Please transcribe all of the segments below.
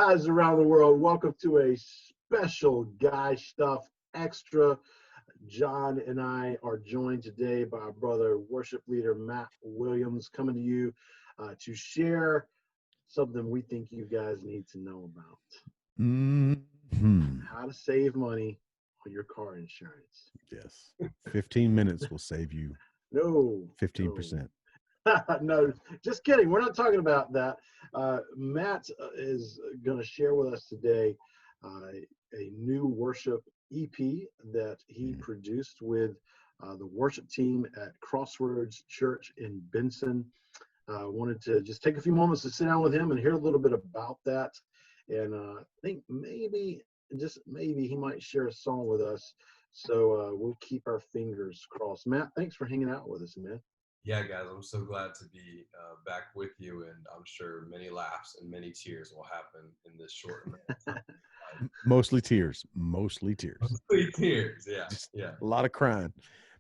guys around the world, welcome to a special Guy Stuff Extra. John and I are joined today by our brother, worship leader Matt Williams, coming to you to share something we think you guys need to know about. How to save money on your car insurance. Yes. 15 minutes will save you No. 15%. No, just kidding. We're not talking about that. Matt is going to share with us today a new worship EP that he produced with the worship team at Crossroads Church in Benson. Wanted to just take a few moments to sit down with him and hear a little bit about that. And I think maybe, just maybe, he might share a song with us. So we'll keep our fingers crossed. Matt, thanks for hanging out with us, man. Yeah, guys, I'm so glad to be back with you, and I'm sure many laughs and many tears will happen in this short amount of time. Mostly tears. Mostly tears. Mostly tears, yeah. Just yeah. A lot of crying.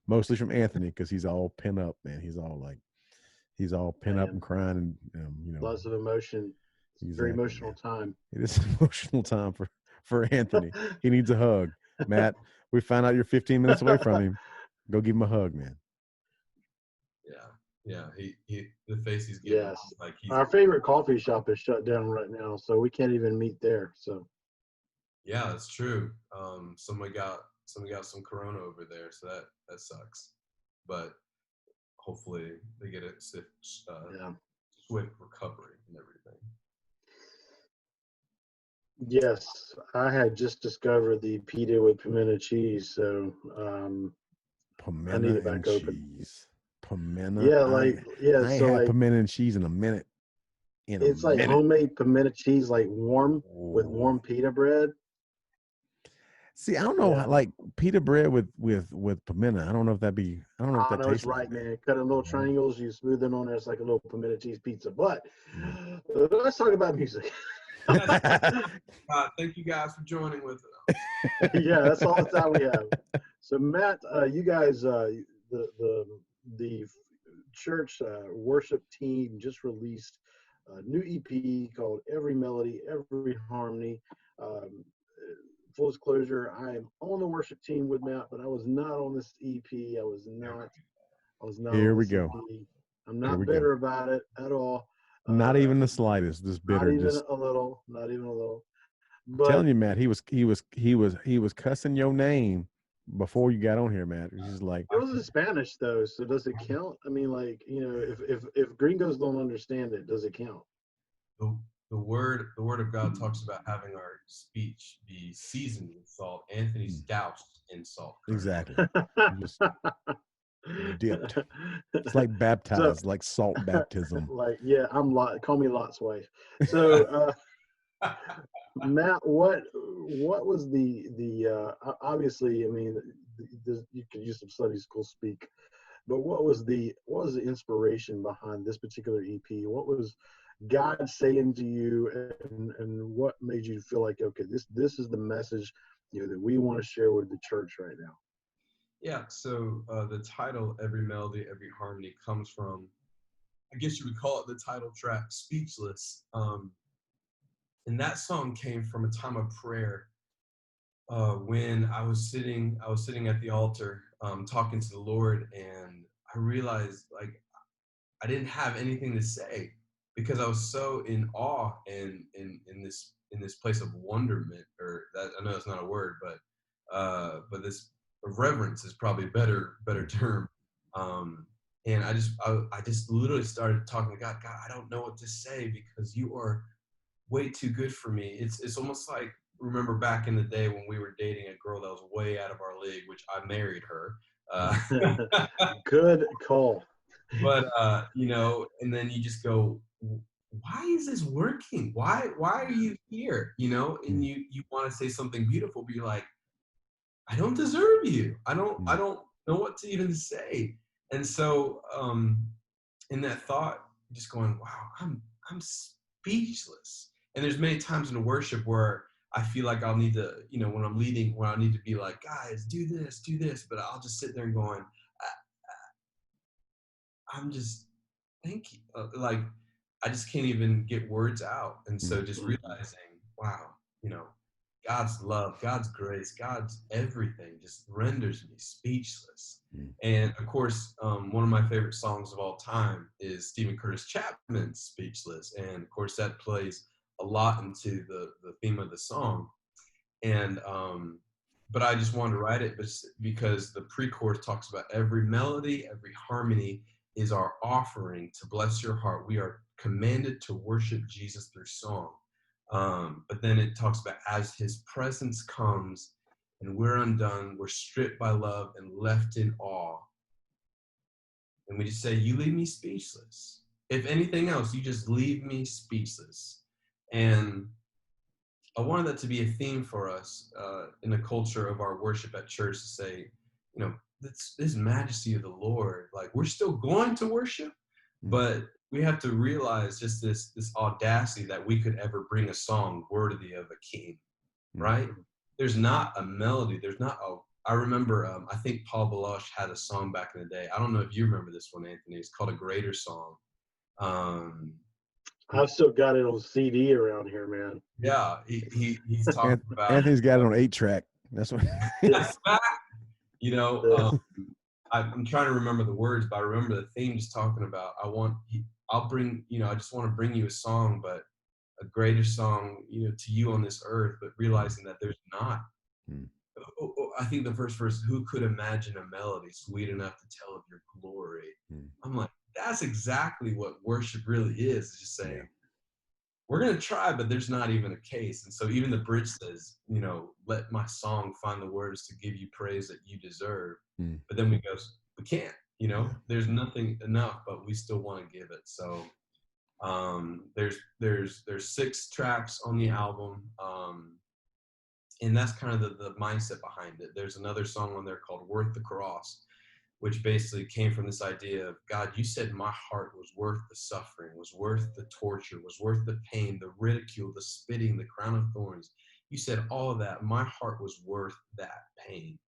Mostly from Anthony, because he's all pent up, man. He's all pent up and crying, and lots of emotion. It's a very emotional time. It is an emotional time for Anthony. He needs a hug. Matt, we found out you're 15 minutes away from him. Go give him a hug, man. Yeah, he the face he's giving. Yes, like our favorite coffee shop is shut down right now, so we can't even meet there. So yeah, that's true. Somebody got some corona over there, so that sucks. But hopefully they get a swift recovery and everything. Yes, I had just discovered the pita with pimento cheese, so I need it back open. Pimento. I ain't had pimento and cheese in a minute. It's like homemade pimento cheese, like warm with warm pita bread. See, I don't know, like pita bread with pimento. I don't know if that tastes right, like, man. Cut in little triangles, you smooth it on there. It's like a little pimento cheese pizza. But let's talk about music. Thank you guys for joining with us. Yeah, that's all the time we have. So Matt, you guys, the church worship team just released a new EP called Every Melody, Every Harmony. Full disclosure, I am on the worship team with Matt, but I was not on this EP. I was not. Here we go. EP. I'm not bitter about it at all. Not even the slightest. This bitter. Not even a little. Not even a little. But I'm telling you, Matt, he was cussing your name before you got on here, Matt. He's just like, it was in Spanish though, so does it count? I mean, like, if gringos don't understand it, does it count? The word of God talks about having our speech be seasoned with salt. Anthony's doused in salt. Exactly. Just dipped. It's like baptized, like salt baptism. Like, yeah, call me Lot's wife. So Matt, what was the obviously, I mean, you could use some Sunday school speak, but what was the inspiration behind this particular EP? What was God saying to you, and what made you feel like, okay, this is the message that we want to share with the church right now? Yeah, so the title Every Melody, Every Harmony comes from, I guess you would call it the title track, Speechless. And that song came from a time of prayer when I was sitting at the altar talking to the Lord, and I realized, like, I didn't have anything to say because I was so in awe and in this place of wonderment, or that, I know that's not a word, but this reverence is probably a better term. And I just literally started talking to God. God, I don't know what to say because you are way too good for me. It's almost like, remember back in the day when we were dating a girl that was way out of our league, which I married her. Good call. But and then you just go, why is this working? Why are you here? And you want to say something beautiful, but you're like, I don't deserve you. I don't know what to even say. And so in that thought, just going, wow, I'm speechless. And there's many times in worship where I feel like I'll need to, when I'm leading, where I need to be like, guys, do this, but I'll just sit there and going, I'm just, thank you. Like, I just can't even get words out. And so just realizing wow, you know, God's love, God's grace, God's everything just renders me speechless. Mm. And of course, one of my favorite songs of all time is Stephen Curtis Chapman's Speechless. And of course, that plays a lot into the theme of the song. And, but I just wanted to write it because the pre-chorus talks about every melody, every harmony is our offering to bless your heart. We are commanded to worship Jesus through song. But then it talks about as his presence comes and we're undone, we're stripped by love and left in awe. And we just say, you leave me speechless. If anything else, you just leave me speechless. And I wanted that to be a theme for us in the culture of our worship at church to say, you know, this majesty of the Lord, like we're still going to worship, but we have to realize just this audacity that we could ever bring a song worthy of a king, right? There's not a melody. There's not a, I remember, I think Paul Baloche had a song back in the day. I don't know if you remember this one, Anthony. It's called A Greater Song. I've still got it on CD around here, man. Yeah, he's talking about Anthony's got it on 8-track. That's what. You know, I'm trying to remember the words, but I remember the theme just talking about I'll bring, you know, I just want to bring you a song, but a greater song, you know, to you on this earth, but realizing that there's not. I think the first verse, who could imagine a melody sweet enough to tell of your glory? I'm like, that's exactly what worship really is just saying, we're going to try, but there's not even a case. And so even the bridge says, you know, let my song find the words to give you praise that you deserve. But then we go, we can't, you know, there's nothing enough, but we still want to give it. So there's 6 tracks on the album. And that's kind of the mindset behind it. There's another song on there called Worth the Cross, which basically came from this idea of, God, you said my heart was worth the suffering, was worth the torture, was worth the pain, the ridicule, the spitting, the crown of thorns. You said all of that. My heart was worth that pain.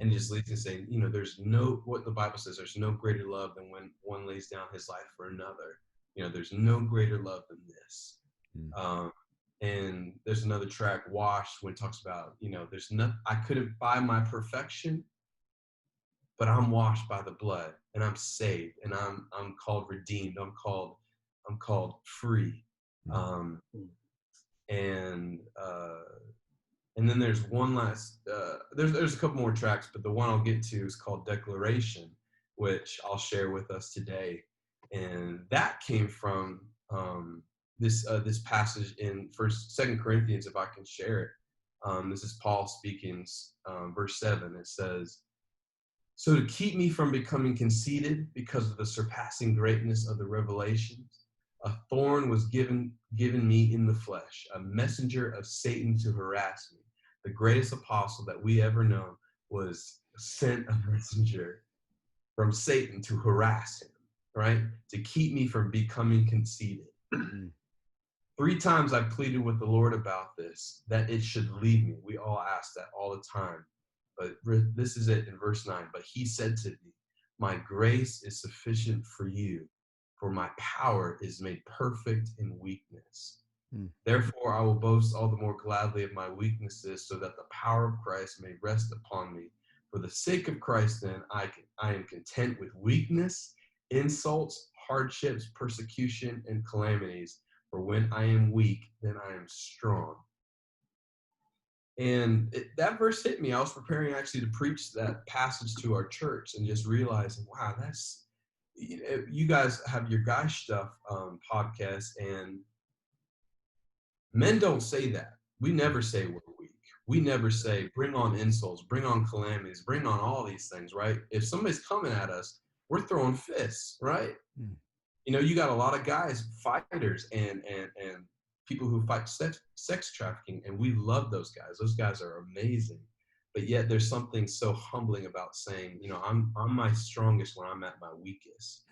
And it just leads to saying, you know, there's no, what the Bible says, there's no greater love than when one lays down his life for another. You know, there's no greater love than this. And there's another track, Washed, when it talks about, you know, there's nothing, I couldn't buy my perfection, but I'm washed by the blood and I'm saved and I'm called redeemed. I'm called free. And then there's one last, there's a couple more tracks, but the one I'll get to is called Declaration, which I'll share with us today. And that came from this passage in 2 Corinthians, if I can share it. This is Paul speaking, verse 7. It says, so to keep me from becoming conceited because of the surpassing greatness of the revelations, a thorn was given me in the flesh, a messenger of Satan to harass me. The greatest apostle that we ever known was sent a messenger from Satan to harass him, right? To keep me from becoming conceited. 3 times I pleaded with the Lord about this, that it should leave me. We all ask that all the time. But this is it in verse 9. But he said to me, my grace is sufficient for you, for my power is made perfect in weakness. Therefore, I will boast all the more gladly of my weaknesses, so that the power of Christ may rest upon me. For the sake of Christ, then, I am content with weakness, insults, hardships, persecution, and calamities. For when I am weak, then I am strong. And that verse hit me. I was preparing actually to preach that passage to our church and just realizing, wow, that's, you guys have your Guy Schtuff podcast, and men don't say that. We never say we're weak. We never say, bring on insults, bring on calamities, bring on all these things, right? If somebody's coming at us, we're throwing fists, right? You know, you got a lot of guys, fighters, and people who fight sex trafficking, and we love those guys. Those guys are amazing. But yet there's something so humbling about saying, you know, I'm my strongest when I'm at my weakest,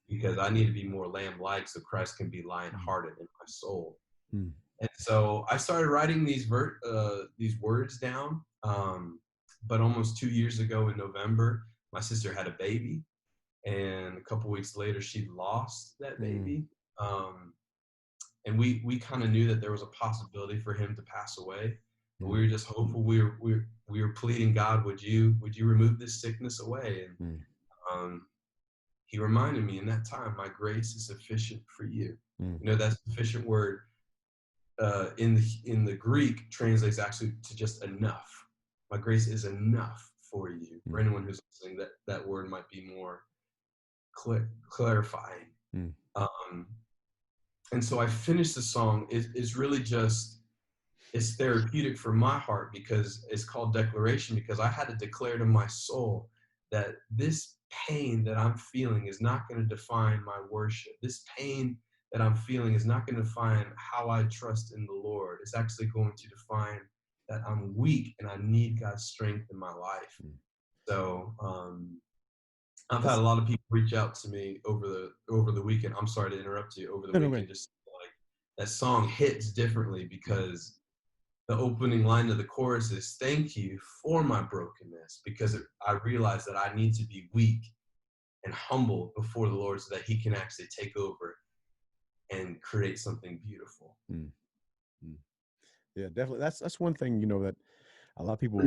because I need to be more lamb-like so Christ can be lion-hearted in my soul. And so I started writing these words down. But almost 2 years ago in November, my sister had a baby. And a couple weeks later, she lost that baby. and we kind of knew that there was a possibility for him to pass away. Mm. We were just hopeful. We were pleading, God, would you remove this sickness away? And he reminded me in that time, my grace is sufficient for you. Mm. You know, that sufficient word in the Greek translates actually to just enough. My grace is enough for you. For anyone who's listening, that word might be more clarifying. And so I finished the song. It's really just, it's therapeutic for my heart, because it's called declaration, because I had to declare to my soul that this pain that I'm feeling is not going to define my worship. This pain that I'm feeling is not going to define how I trust in the Lord. It's actually going to define that I'm weak and I need God's strength in my life. So I've had a lot of people reach out to me over the weekend. I'm sorry to interrupt you. Over the weekend, just like, that song hits differently, because the opening line of the chorus is, thank you for my brokenness, because I realize that I need to be weak and humble before the Lord so that he can actually take over and create something beautiful. Yeah, definitely. That's one thing, you know, that a lot of people,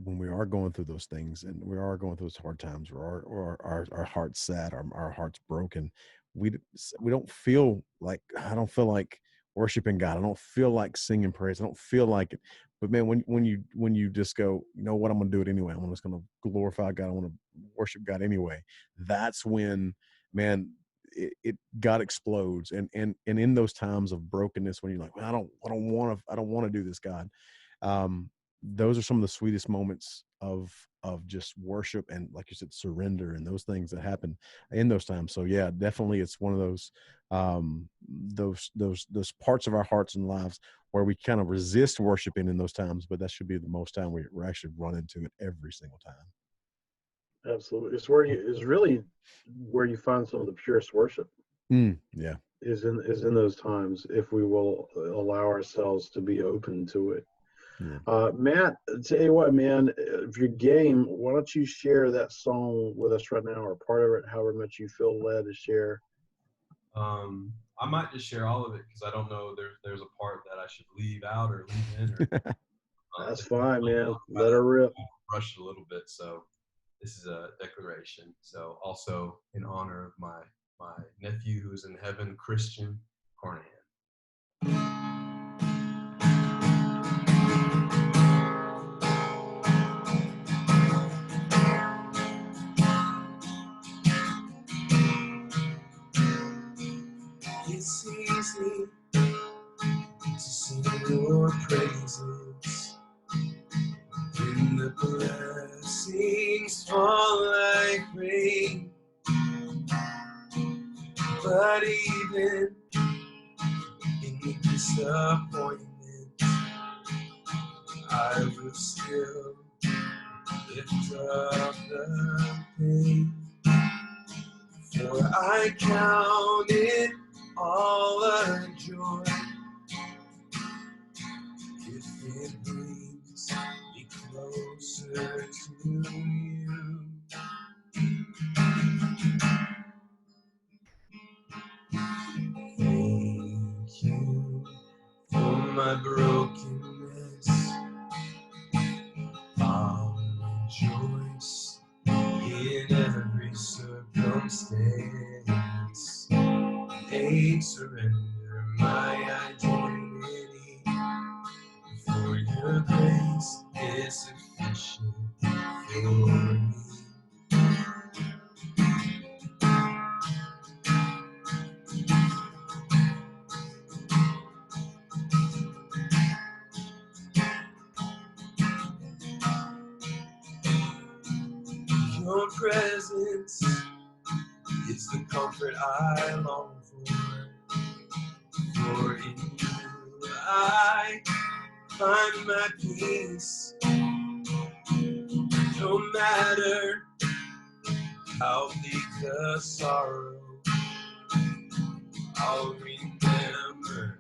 when we are going through those things and we are going through those hard times, or our heart's sad, our heart's broken, we don't feel like, I don't feel like worshiping God. I don't feel like singing praise. I don't feel like it. But man, when you just go, you know what, I'm going to do it anyway. I'm just going to glorify God. I want to worship God anyway. That's when, man, God explodes. And in those times of brokenness, when you're like, I don't want to do this, God. Those are some of the sweetest moments of just worship and, like you said, surrender, and those things that happen in those times. So yeah, definitely, it's one of those parts of our hearts and lives where we kind of resist worshiping in those times, but that should be the most time we're actually run into it every single time. Absolutely. It's really where you find some of the purest worship. Yeah. Is in those times, if we will allow ourselves to be open to it. Yeah. Matt, tell you what, man, if you're game, why don't you share that song with us right now, or part of it, however much you feel led to share? I might just share all of it, because I don't know, there's a part that I should leave out or leave in. Or, that's fine, man. Let her rip. Rushed a little bit, so this is a declaration. So also in honor of my nephew who's in heaven, Christian Carnahan. It's easy to sing your praises when the blessings fall like rain. But even in the disappointment, I will still lift up the pain. For I count it all a joy if it brings me closer to you. Thank you for my brokenness. I'll rejoice in every circumstance. I surrender my identity, for your grace is sufficient for me. Your presence is the comfort I long for. For in you I find my peace. No matter how deep the sorrow, I'll remember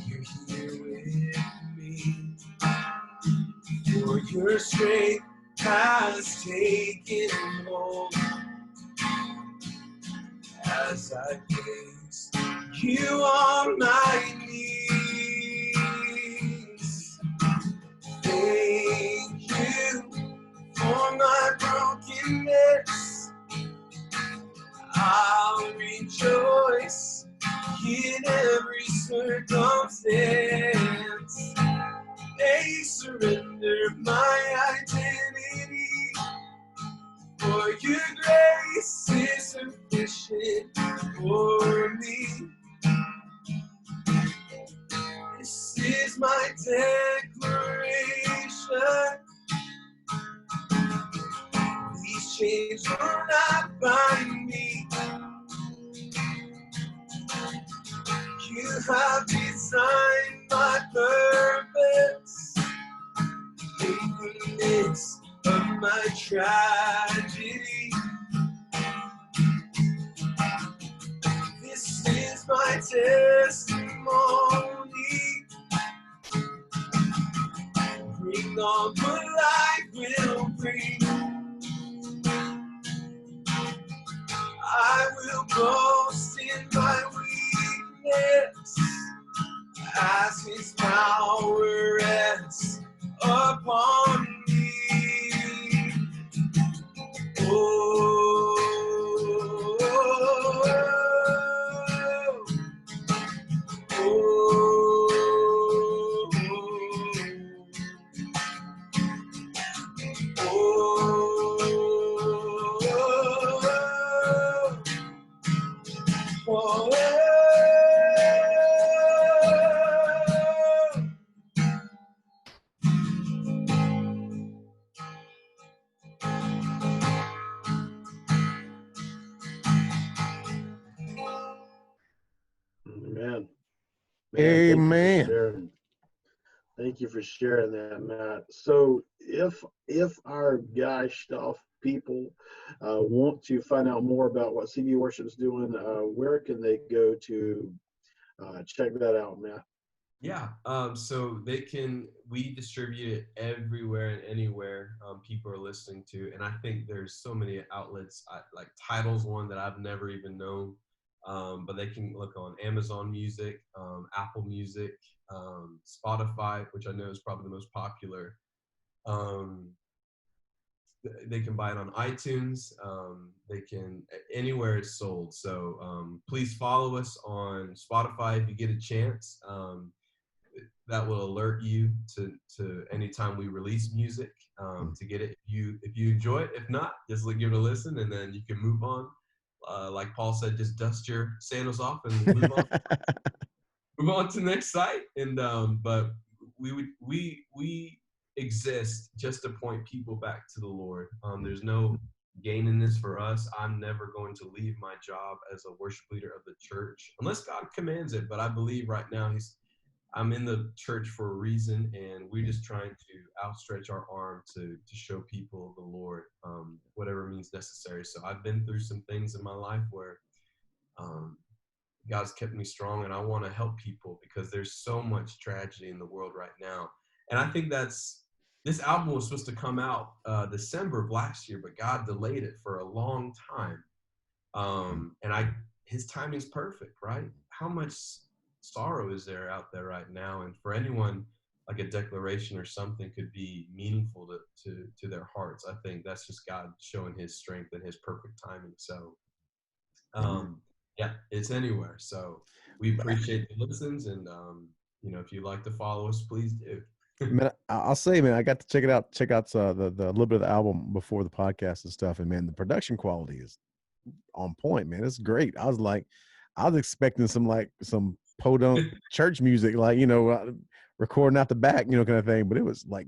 you're here with me. For your strength has taken hold as I gaze you on my knees. Thank you for my brokenness. I'll rejoice in every circumstance. They surrender my identity, for your grace is sufficient for me. This is my declaration. These chains will not bind me. You have designed my purpose in the midst of my tragedy. This is my testimony. Bring on what life will bring. I will boast in my weakness as His power rests upon me. Oh, Amen. Man, thank you for Amen. sharing. Thank you for sharing that, Matt. So if our guy Schtuff people want to find out more about what CB Worship's doing, where can they go to check that out, Matt? Yeah, so we distribute it everywhere and anywhere people are listening to. And I think there's so many outlets, like Tidal's one that I've never even known. But they can look on Amazon Music, Apple Music, Spotify, which I know is probably the most popular. They can buy it on iTunes. They can anywhere it's sold. So please follow us on Spotify if you get a chance. That will alert you to anytime we release music to get it. If you enjoy it, if not, just give it a listen, and then you can move on. Like Paul said, just dust your sandals off and move on. Move on to the next site. And but we exist just to point people back to the Lord. There's no gain in this for us. I'm never going to leave my job as a worship leader of the church unless God commands it. But I believe right now I'm in the church for a reason, and we're just trying to outstretch our arm to show people the Lord, whatever means necessary. So I've been through some things in my life where God's kept me strong, and I want to help people because there's so much tragedy in the world right now. And I think this album was supposed to come out December of last year, but God delayed it for a long time. And His timing's perfect, right? How much sorrow is there out there right now? And for anyone, like a declaration or something could be meaningful to their hearts. I think that's just God showing His strength and His perfect timing. So yeah, it's anywhere. So we appreciate the listens, and if you'd like to follow us, please do. Man, I'll say, man, I got to check out the little bit of the album before the podcast and stuff, and man, the production quality is on point, man. It's great. I was expecting some podunk church music, recording out the back, kind of thing, but it was like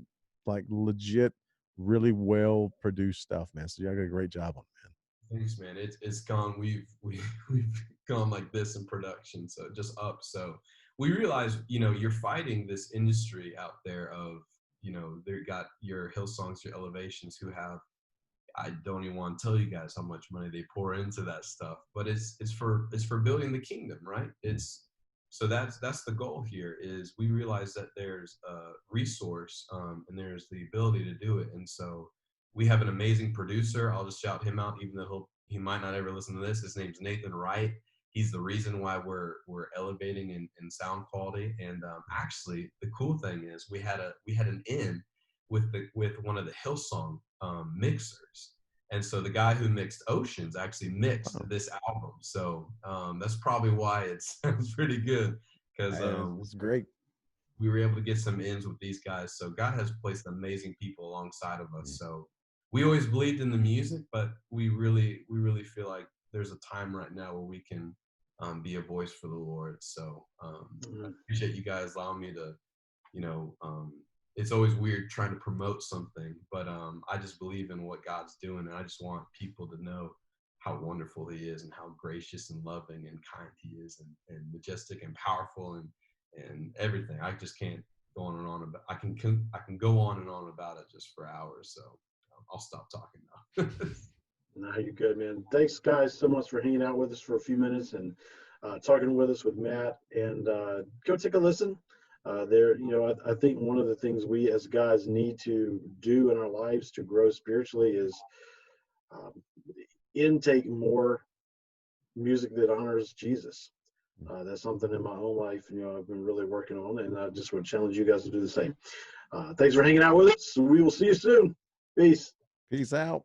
legit, really well produced stuff, man. So y'all did a great job on it, man. Thanks, man. It's gone. We've gone like this in production, so just up. So we realize, you're fighting this industry out there of, they got your Hillsongs, your Elevations, who have, I don't even want to tell you guys how much money they pour into that stuff, but it's for building the kingdom, right? So that's the goal here. Is we realize that there's a resource and there's the ability to do it, and so we have an amazing producer. I'll just shout him out, even though he might not ever listen to this. His name's Nathan Wright. He's the reason why we're elevating in sound quality. And actually, the cool thing is we had an in with one of the Hillsong mixers, and so the guy who mixed Oceans actually mixed this album. So that's probably why it sounds pretty good, because It's great. we were able to get some ins with these guys. So God has placed amazing people alongside of us. So we always believed in the music, but we really feel like there's a time right now where we can be a voice for the Lord. So I appreciate you guys allowing me to, it's always weird trying to promote something, but I just believe in what God's doing, and I just want people to know how wonderful He is and how gracious and loving and kind He is, and majestic and powerful and everything. I just can't go on and on about. I can go on and on about it just for hours. So I'll stop talking now. No, you're good, man. Thanks, guys, so much for hanging out with us for a few minutes and talking with us with Matt. And go take a listen. I think one of the things we as guys need to do in our lives to grow spiritually is intake more music that honors Jesus. That's something in my own life, I've been really working on, and I just want to challenge you guys to do the same. Thanks for hanging out with us. We will see you soon. Peace. Peace out.